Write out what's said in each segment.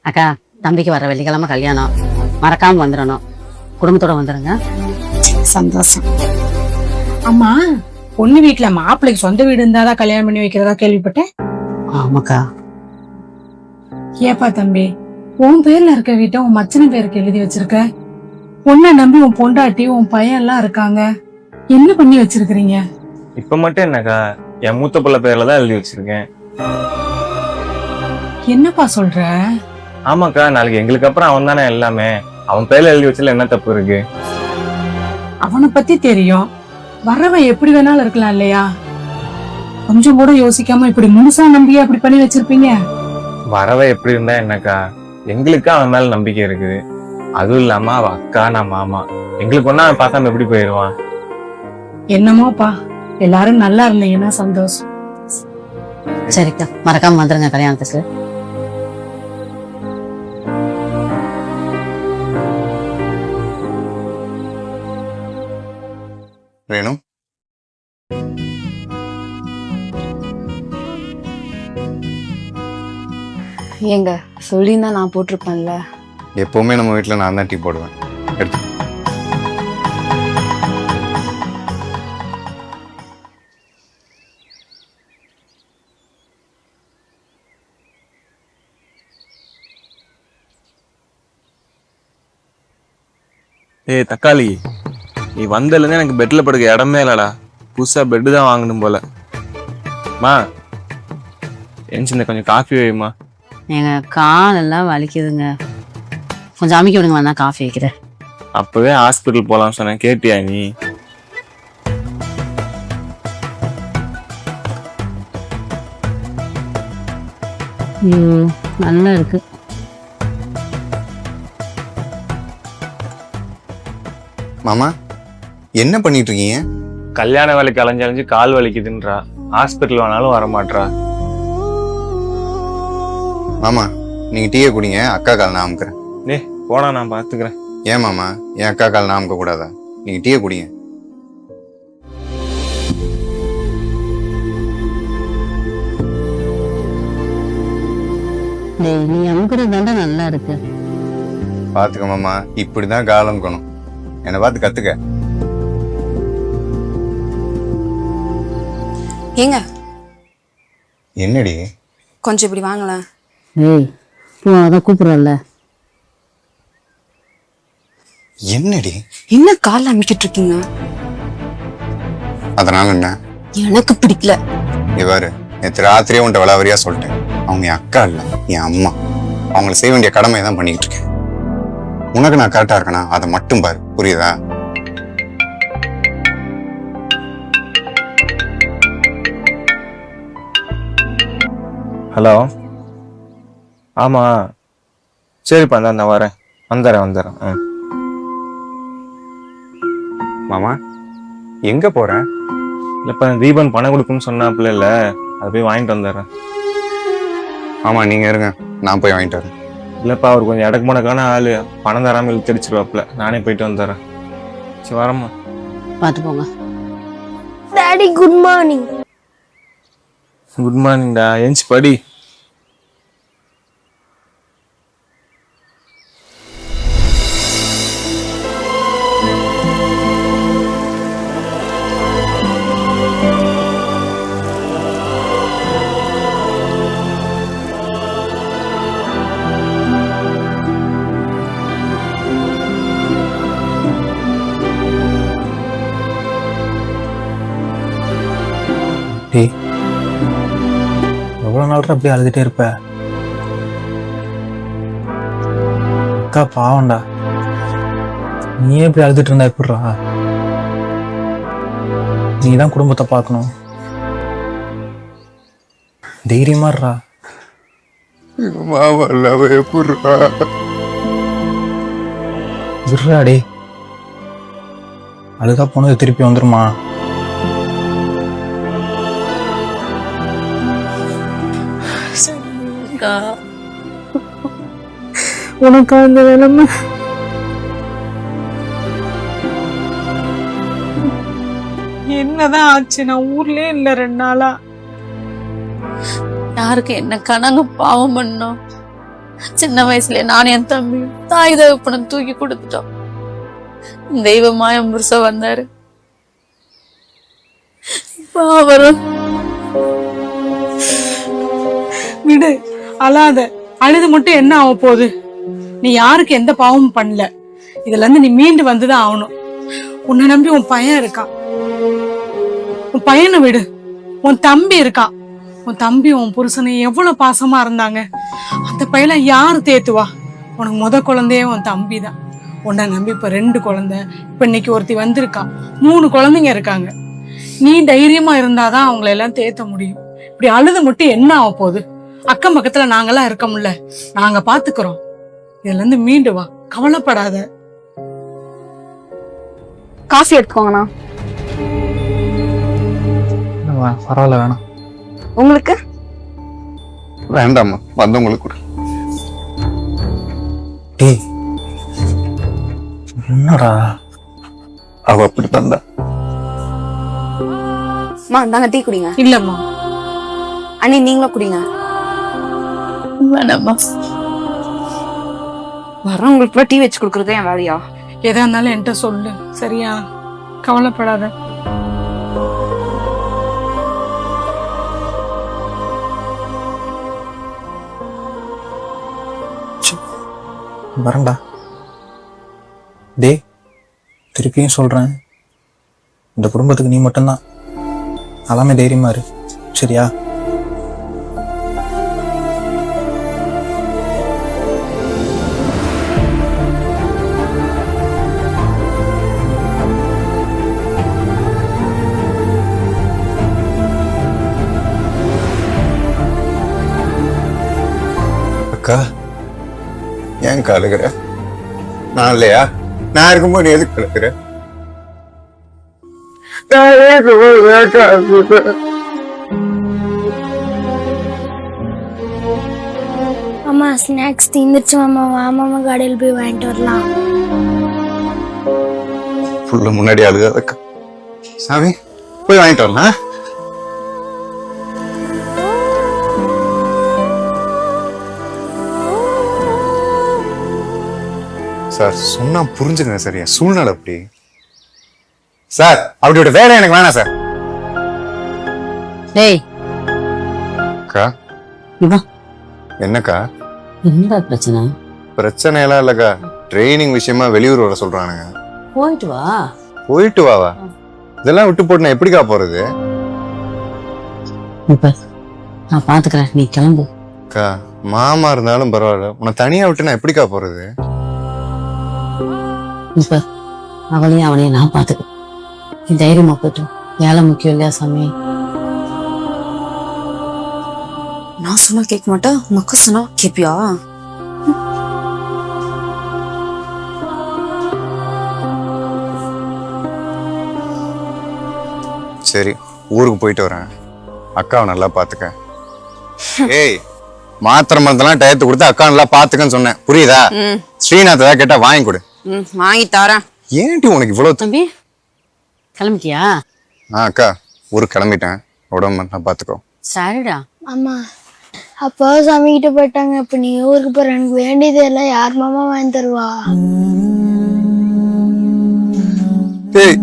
அக்கா, தம்பிக்கு வர வெள்ளிக்கிழமை கல்யாணம், மறக்காம வந்துடணும். குடும்பத்தோட வந்துடுங்க. சந்தோஷம். அம்மா, பொண்ணு வீட்டுல மாப்பிள்ளைக்கு சொந்த வீடு இருந்தாதான் கல்யாணம் பண்ணி வைக்கிறதா கேள்விப்பட்டேன். ஆமாக்கா. ஏப்பா தம்பி, உன் பேர்ல இருக்க வீட்டை உன் மச்சன பேருக்கு எழுதி வச்சிருக்க. பொண்ணை நம்பி உன் பொண்டாட்டி உன் பையன் எல்லாம் இருக்காங்க. என்ன பண்ணி வச்சிருக்கிறீங்க? இப்ப மட்டும் என்னக்கா, என் மூத்த பிள்ளை பேர்ல தான் எழுதி வச்சிருக்கேன். என்னப்பா சொல்ற? ஆமாக்கா, நாளைக்கு எங்களுக்கு அப்புறம் அவன் தானே எல்லாமே. அவன் பேர்ல எழுதி வச்சதுல என்ன தப்பு இருக்கு? அவனை பத்தி தெரியும். வரவன் எப்படி வேணாலும் இருக்கலாம் இல்லையா? கொஞ்சம் கூட யோசிக்காம இப்படி முழுசா நம்பியே அப்படி பண்ணி வச்சிருப்பீங்க. வரவை எப்படி இருந்தா என்னக்கா, எங்களுக்கு அவன் மேல நம்பிக்கை இருக்குது. அதுவும் இல்லாம அவ அக்கா, நான் மாமா, எங்களுக்கு ஒன்னா அவன் பார்க்காம எப்படி போயிடுவான்? என்னமோப்பா, எல்லாரும் நல்லா இருந்தீங்கன்னா சந்தோஷம். சரிக்கா, மறக்காம வந்துருங்க கல்யாணத்துக்கு. ரேணு, ஏங்க சொல்லியிருந்தா நான் போட்டிருப்பேன்ல. எப்பவுமே நம்ம வீட்டில் நான் தான் டீ போடுவேன். எடுத்து ஏய் தக்காளி, நீ வந்ததுலேருந்து எனக்கு பெட்ல படுக்க இடமே இல்லடா. புதுசா பெட்டு தான் வாங்கணும் போல. மா என்சிந்த கொஞ்சம் காஃபி வைமா. எங்க கால் எல்லாம் வலிக்குதுங்க, கொஞ்சம் அமைக்க விடுங்க, நான் காஃபி வைக்கிறேன். அப்பவே ஹாஸ்பிட்டல் போலாம் சொன்னேன், கேட்டியா நீ? நல்லா இருக்கு. மாமா, என்ன பண்ணிட்டு இருக்கீங்க? கல்யாண வேலைக்கு அலைஞ்சு கால் வலிக்குதுன்றா. ஹாஸ்பிட்டல் வேணாலும் வரமாட்றா. மாமா, நீங்க டீயை குடிங்க, அக்கா கால் நான் அமுக்குறேன். போனா நான் பாத்துக்கிறேன். ஏன் மாமா, என் அக்கா கால் நான் அமுக்க கூடாதா? நீங்க டீயை குடிங்க. நீ அமுக்குறது தாண்டா நல்லா இருக்கு. பாத்துக்க மாமா, இப்படிதான் கால் அமுக்கணும். என்னை பார்த்து கத்துக்க. ஏங்க என்னடி? கொஞ்சம் இப்படி வாங்களேன். ஏய் போ, அதான் கூப்பிடுறல்ல. என்னடி? என்ன கால் அமைக்கிட்டு இருக்கீங்க? அதனால என்ன? எனக்கு பிடிக்கல. இவாரு நேற்று ராத்திரியே உன்ட்ட விளாவரியா சொல்லிட்டேன். அவங்க என் அக்கா இல்ல, என் அம்மா. அவங்களை செய்ய வேண்டிய கடமையை தான் பண்ணிக்கிட்டு இருக்கேன். உனக்கு நான் கரெக்டா இருக்கேனா அதை மட்டும் பாரு, புரியுதா? ஹலோ, ஆமா சரிப்பா, நான் வரேன். வந்துடுறேன். மாமா, எங்க போற? இல்லப்பா, தீபன் பணம் கொடுக்குன்னு சொன்னாப்புல இல்ல, அதை போய் வாங்கிட்டு வந்துடுறேன். ஆமா, நீங்க இருங்க, நான் போய் வாங்கிட்டு வரேன். இல்லப்பா, அவர் கொஞ்சம் இடக்கு மடக்கான ஆளு, பணம் தராம இழுத்தடிச்சிருவாப்புல. நானே போயிட்டு வந்துடுறேன். சரி வரம்மா. பார்த்து போங்க. Daddy good morning. குட் மார்னிங்டா, எஞ்சி படி. எவ்வளவு நாள் அப்படியே அழுதுட்டே இருப்ப? அக்கா பாவம்டா, நீயே இப்படி அழுதுட்டு இருந்தா எப்படிரா? நீதான் குடும்பத்தை பார்க்கணும். தைரியமா இருடா. விடுறா டே, அழுதா போனது திருப்பி வந்துருமா? உனக்கு அந்த நிலைமை என்னதான் ஆச்சு? நான் ஊர்லயே இல்ல 2 நாளா. யாருக்கு என்ன கணங்க பாவம் பண்ணோம்? சின்ன வயசுல நானும் என் தம்பி தாய் தகப்பனும் தூக்கி கொடுத்துட்டோம். தெய்வமா என் புருஷன் வந்தாரு. இப்ப அவரும் விடு, அழாத. அழுது மட்டும் என்ன ஆக போகுது? நீ யாருக்கு எந்த பாவமும் பண்ணல. இதுல இருந்து நீ மீண்டு வந்துதான் ஆகணும். உன்னை நம்பி உன் பையன் இருக்கான். உன் பையனை விடு. உன் தம்பி இருக்கான். உன் தம்பி உன் புருஷனை எவ்வளவு பாசமா இருந்தாங்க. அந்த பையனை யாரு தேத்துவா? உனக்கு முத குழந்தையே உன் தம்பி தான். உன்னை நம்பி இப்ப 2 குழந்தை, இப்ப இன்னைக்கு ஒருத்தி வந்திருக்கான். 3 குழந்தைங்க இருக்காங்க. நீ தைரியமா இருந்தாதான் அவங்களை எல்லாம் தேத்த முடியும். இப்படி அழுது மட்டும் என்ன ஆக போகுது? அக்கம் பக்கத்துல நாங்கெல்லாம் இருக்கோம்ல, நாங்க பாத்துக்கிறோம். இதுல இருந்து மீண்டு வா, கவலைப்படாத. காஃபி எடுத்துக்கோங்கண்ணா. பரவாயில்ல, வேணாம். உங்களுக்கு? வேண்டாம்மா, வந்தவங்களுக்கு கூட. டேய், என்னடா அவ அப்படி தந்தா. அம்மா இந்தாங்க டீ குடிங்க. இல்லம்மா, அண்ணி நீங்களும் குடிங்க. வேணாம்மா. வரவங்களுக்கு டீ வச்சு கொடுக்கறதே என் வேலையா? எதா இருந்தாலும் என்கிட்ட சொல்லு, சரியா? கவலைப்படாத. வரேன்டா. டேய், திருப்பியும் சொல்றேன், இந்த குடும்பத்துக்கு நீ மட்டும்தான். எல்லாமே தைரியமா இரு, சரியா? அக்கா, ஏன் கழுகுற? நான் இல்லையா? நான் இருக்கும்போது நீ எதுக்கு கழுகுற? அம்மா ஸ்நாக்ஸ் தீந்துருச்சு மாமா. வா மாமா, கடையில் போய் வாங்கிட்டு வரலாம். புள்ள முன்னாடி அழுகாதக்கா. சாமி, போய் வாங்கிட்டு வரலாம். சார் சொன்னா புரிஞ்சுங்க. சரியா? சூழ்நிலை அப்படி. சார், அப்படியோட வேலை எனக்கு வேணாம் சார். டேய், அக்கா, இவா என்னக்கா என்ன பிரச்சனை? பிரச்சனை எல்லாம் இல்லக்கா. ட்ரைனிங் விஷயமா வெளியூர் வர சொல்றானுங்க. போயிட்டு வா. போயிட்டு வாவா? இதெல்லாம் விட்டு போட்டு நான் எப்படிக்கா போறது? இப்ப நான் பாத்துக்கிறேன், நீ கிளம்பு. அக்கா, மாமா இருந்தாலும் பரவாயில்ல, உன்னை தனியா விட்டு நான் எப்படிக்கா போறது? இப்ப அவளையும் அவனையும் நான் பாத்துக்கிறேன். நீ தைரியமா போயிட்டு வா. வேலை முக்கியம் இல்லையா சாமி? நான் சொன்னா கேட்க மாட்டேன், உங்க அக்கா சொன்னா கேப்பியா? சரி, ஊருக்கு போயிட்டு வரேன். அக்காவை நல்லா பாத்துக்க. ஏய், மாத்திரை மருந்தெல்லாம் டயத்து கொடுத்து அக்கா நல்லா பாத்துக்கன்னு சொன்னேன், புரியுதா? ஸ்ரீநாத் ஏதாவது கேட்டா வாங்கி கொடு. வாங்கி தரேன். ஏன்டி உனக்கு இவ்வளவு தம்பி, கிளம்பிட்டியா? அக்கா, ஊருக்கு கிளம்பிட்டேன். உடம்பு நான் பாத்துக்கோ. சரிடா. அம்மா, அப்பா சாமி கிட்ட போயிட்டாங்க. இப்ப நீ ஊருக்கு போற. எனக்கு வேண்டியது எல்லாம் யார் மாமா வாங்கி தருவா? ஏய்,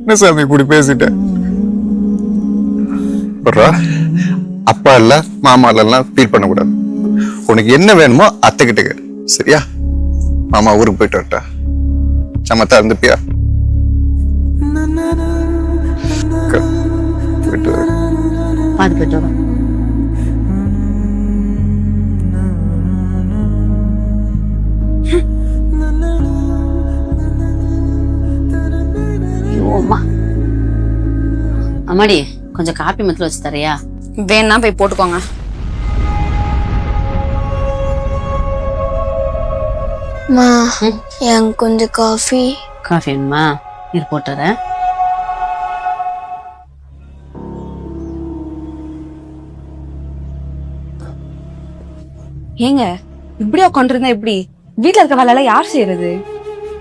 என்ன சாமி இப்படி பேசிட்ட? அப்பா இல்ல மாமா எல்லாம் ஃபீல் பண்ண கூடாது. உனக்கு என்ன வேணுமோ அத்தைக்கிட்ட கேடு, சரியா? மாமா ஊருக்கு போயிட்டு வரட்டா? சமத்தா இருந்துப்பியா? போயிட்டு வர. பாத்து போயிட்டு வா. அம்மாடி, கொஞ்சம் காப்பி மத்துல வச்சு தரையா? வேணா போய் போட்டுக்கோங்க. அம்மா, எனக்கு கொஞ்சம் காஃபி. காஃபி வேணுமா? நீர் போட்டுறேன். ஏங்க இப்படியா உட்காந்துருந்தா எப்படி? வீட்டுல இருக்க வேலை எல்லாம் யார் செய்யறது?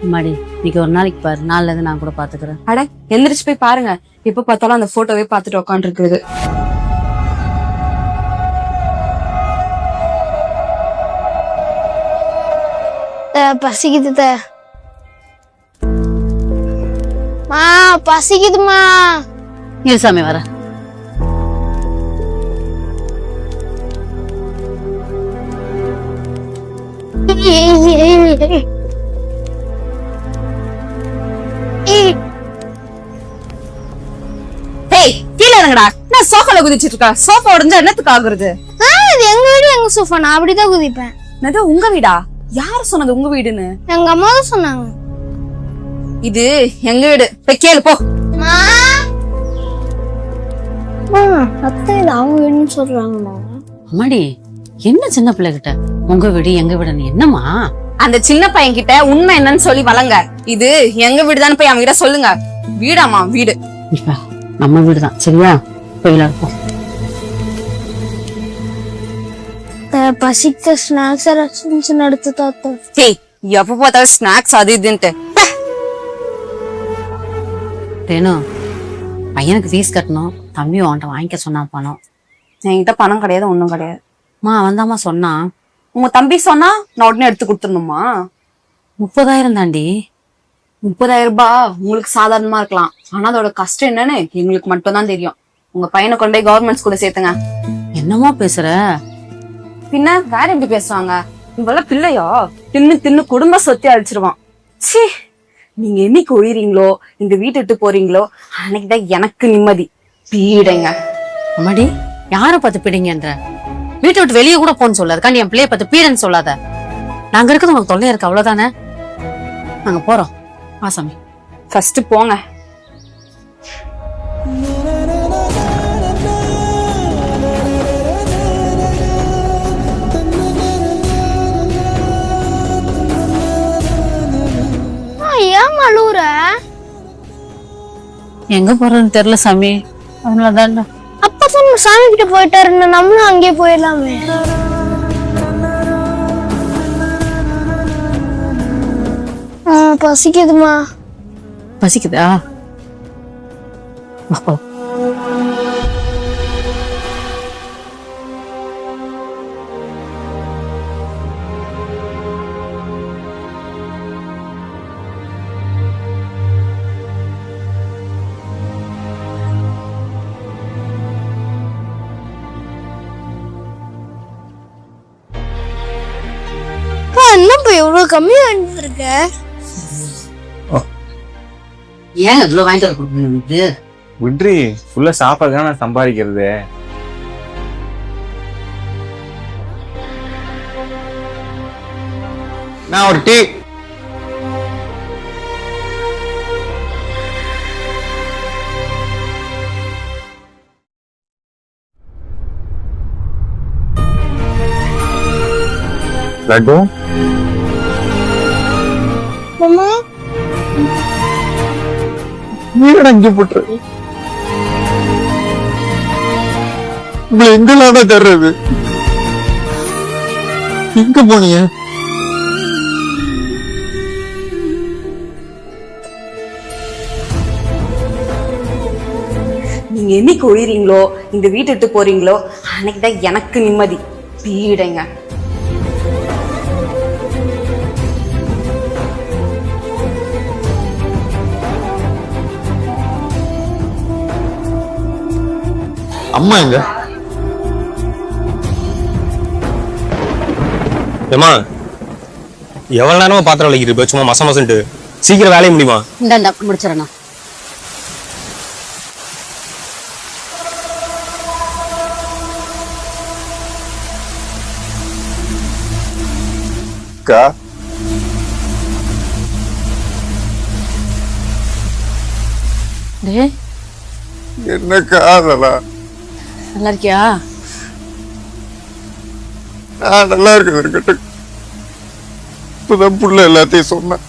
அம்மாடி, இன்னைக்கு ஒரு நாளைக்கு பாரு, நாள்ல இருந்து நான் கூட பாத்துக்கிறேன். அட, எந்திரிச்சு போய் பாருங்க. எப்ப பார்த்தாலும் அந்த போட்டோவே பார்த்துட்டு உட்காந்துருக்குது. பசிக்குது மா, பசிக்குதுமா. இரு சாமி வர. டேய் கீழே இறங்கடா. நான் சோஃபால குதிச்சிட்டு இருக்கா. சோஃபா உடைஞ்சா என்னத்துக்கு ஆகுறது? இது எங்க வீடு, எங்க சோஃபா. நான் அப்படிதான் குதிப்பேன். என்னது உங்க வீடா? யார் சொன்னது உங்க வீடுன்னு? எங்க அம்மா தான் சொன்னாங்க. இது எங்க வீடு. போய் கேளு போ. அத்தை இது அவங்க வீடுன்னு சொல்றாங்கம்மா. அம்மாடி, என்ன சின்ன பிள்ளைகிட்ட உங்க வீடு எங்க வீடுன்னு என்னம்மா? அந்த சின்ன பையன் கிட்ட உண்மை என்னன்னு சொல்லி வளங்க. இது எங்க வீடுதான் போய் அவங்க கிட்ட சொல்லுங்க. வீடாமா வீடு. இப்ப நம்ம வீடுதான், சரியா? போய் விளையாடுப்போம். பசிக்க ஸ்நாக்ஸ் ஏதாச்சும் எடுத்து தாத்தா. டேய் எப்ப பார்த்தாலும் ஸ்நாக்ஸ் அது இதுன்ட்டு. ரேணு, பையனுக்கு ஃபீஸ் கட்டணும். தம்பி உன்கிட்ட வாங்கிக்க சொன்னா பணம். என்கிட்ட பணம் கிடையாது, ஒண்ணும் கிடையாது. வந்தாமா சொன்னா. உங்க தம்பி சொன்னா நான் உடனே எடுத்து கொடுத்துடணுமா? 30,000 தாண்டி. 30,000 ரூபாய் உங்களுக்கு சாதாரணமா இருக்கலாம். ஆனா அதோட கஷ்டம் என்னன்னு எங்களுக்கு மட்டும் தான் தெரியும். உங்க பையனை கொண்டு போய் கவர்மெண்ட் ஸ்கூல்ல சேர்த்துங்க. என்னமா பேசுற? பின்ன வேற எப்படி பேசுவாங்க? இவெல்லாம் பிள்ளையா? தின்னு தின்னு குடும்ப சொத்தி அழிச்சிருவான். ச்சீ, நீங்க என்னைக்கு ஒழிறீங்களோ, இந்த வீட்டை விட்டு போறீங்களோ, அன்னைக்குதான் எனக்கு நிம்மதி. பீடைங்க. அம்மாடி, யார பார்த்து பீடிங்கன்ற? வீட்டை விட்டு வெளியே கூட போன்னு சொல்லாது. கண்டி என் பிள்ளைய பார்த்து பீடன்னு சொல்லாத. நாங்க இருக்கிறது உனக்கு தொல்லையா இருக்கு, அவ்வளவுதானே? நாங்க போறோம். ஆசாமி ஃபர்ஸ்ட் போங்க. ஏன் அழுவுற? எங்க போறதுன்னு தெரியல சாமி, அதனாலதான். அப்பா சொன்ன சாமி கிட்ட போயிட்டாருன்னா நம்மளும் அங்கேயே போயிடலாமே. பசிக்குதுமா. பசிக்குதா? வா. என்னப்பா இவ்வளவு கம்மியா இருக்க? ஏன் இவ்வளவு வாங்கிட்டு வர கொடுக்கணும்? விட்ரி, ஃபுல்லா சாப்பாடு நான் சம்பாதிக்கிறது. நான் ஒரு டீ. லட்டு மாமா நீரட இங்க போட்டுரு. உங்களை எங்கெல்லாம் தர்றது? எங்க போனீங்க? நீங்க என்னைக்கு ஒழிறீங்களோ, இந்த வீட்டை விட்டு போறீங்களோ, அன்னைக்குதான் எனக்கு நிம்மதி. பீடைங்க. அம்மா எங்க? ஏமா எவ்வளவு நேரமா பாத்திரம் விளக்கிட்டு சும்மா மச மசன்ட்டு சீக்கிரம் வேலைய முடியுமா? இந்த முடிச்சிடறேண்ணா. அக்கா, டேய், என்னக்கா அதெல்லாம்? நல்லா இருக்கியா? நான் நல்லா இருக்கட்டும். இப்பதான் புள்ள எல்லாத்தையும் சொன்னேன்.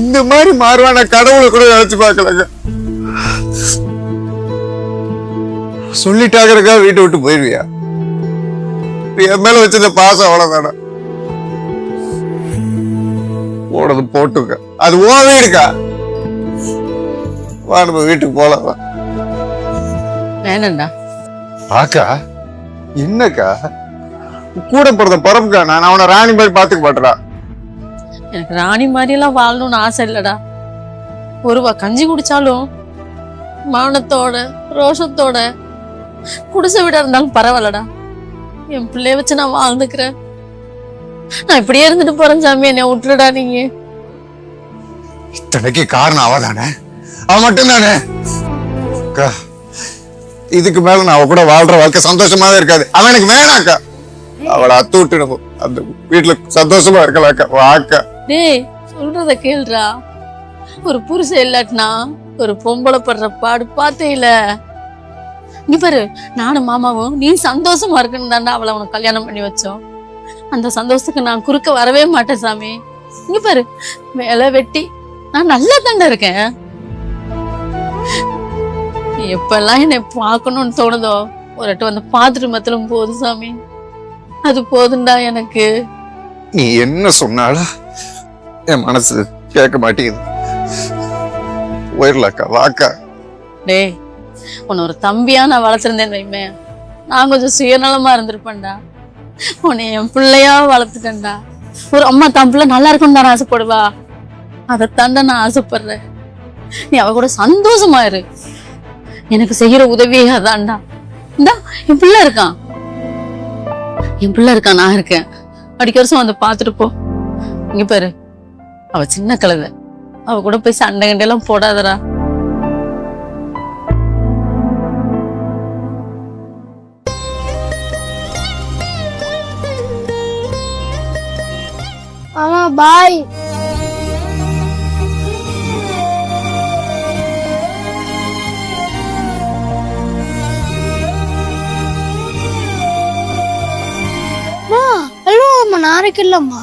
இந்த மாதிரி மாறுவான கடவுளை கூட நினைச்சு பார்க்கலங்க. சொல்லிட்டாக்கிறக்கா வீட்டை விட்டு போயிருவியா? என் மேல வச்சத பாசம் அவ்வளவுதானா? போடுறது போட்டுக்க, அது ஓ வீடுக்கா. வா நம்ம வீட்டுக்கு போலாம். வேணாண்டா. ஆக்கா, என்னக்கா கூட பிறந்த பரப்புக்கா நான் அவனை ராணி மாதிரி பாத்துக்க மாட்டேடா. எனக்கு ராணி மாதிரி எல்லாம் வாழணும்னு ஆசை இல்லடா. ஒருவா கஞ்சி குடிச்சாலும் மானத்தோட ரோஷத்தோட குடிசை வீடா இருந்தாலும் பரவாயில்லடா. என் பிள்ளைய வச்சு நான் வாழ்ந்துக்கிறேன். நான் இப்படியே இருந்துட்டு போறேன் சாமி, என்னை விட்டுருடா நீங்க. இத்தனைக்கு காரணம் அவதானே, அவ மட்டும் தானே. அக்கா இதுக்கு மேல நான் அவ கூட வாழ்ற வாழ்க்கை சந்தோஷமாவே இருக்காது. அவன் எனக்கு வேணாக்கா. அவளை அத்து விட்டு அந்த வீட்டுல சந்தோஷமா இருக்கலாக்கா. வாக்கா. டேய் சொல்றத கேளுடா. ஒரு புருஷன் இல்லாட்டினா ஒரு பொம்பளை படுற பாடு பார்த்தே இல்ல. நீ பாரு, நானும் மாமாவும் நீ சந்தோஷமா இருக்குன்னு தாண்டா அவளை உனக்கு கல்யாணம் பண்ணி வச்சோம். அந்த சந்தோஷத்துக்கு நான் குறுக்க வரவே மாட்டேன் சாமி. இங்க பாரு, வேலை வெட்டி நான் நல்லா தாண்டா இருக்கேன். எப்பெல்லாம் என்னை பார்க்கணும்னு தோணுதோ ஒரு வாட்டி வந்து பார்த்துட்டு மத்திலும் போதும் சாமி. அது போதுண்டா எனக்கு. நீ என்ன சொன்னாலும் என் மனசு கேட்க மாட்டேங்குது. போயிடலாக்கா. வாக்கா. டேய், உன்னை ஒரு தம்பியா நான் வளர்த்துருந்தேன் வைமே, நான் கொஞ்சம் சுயநலமா இருந்திருப்பேன்டா. உன்னை என் பிள்ளையா வளர்த்துட்டேன்டா. ஒரு அம்மா தன் பிள்ளை நல்லா இருக்குன்னு தானே ஆசைப்படுவா. அதைத்தாண்டா நான் ஆசைப்படுறேன். நீ அவ கூட சந்தோஷமா இரு. எனக்கு செய்யற உதவியே அதான்டா. இந்தா என் பிள்ளை இருக்கான், நான் இருக்கேன். அடிக்க வருஷம் வந்து பாத்துட்டு போ. இங்க பாரு, அவ சின்ன கழுதை, அவ கூட போய் சண்டை கண்டையெல்லாம் போடாதடா. மாமா பாய். ஹலோ அம்மா, நாளைக்கு இல்லம்மா.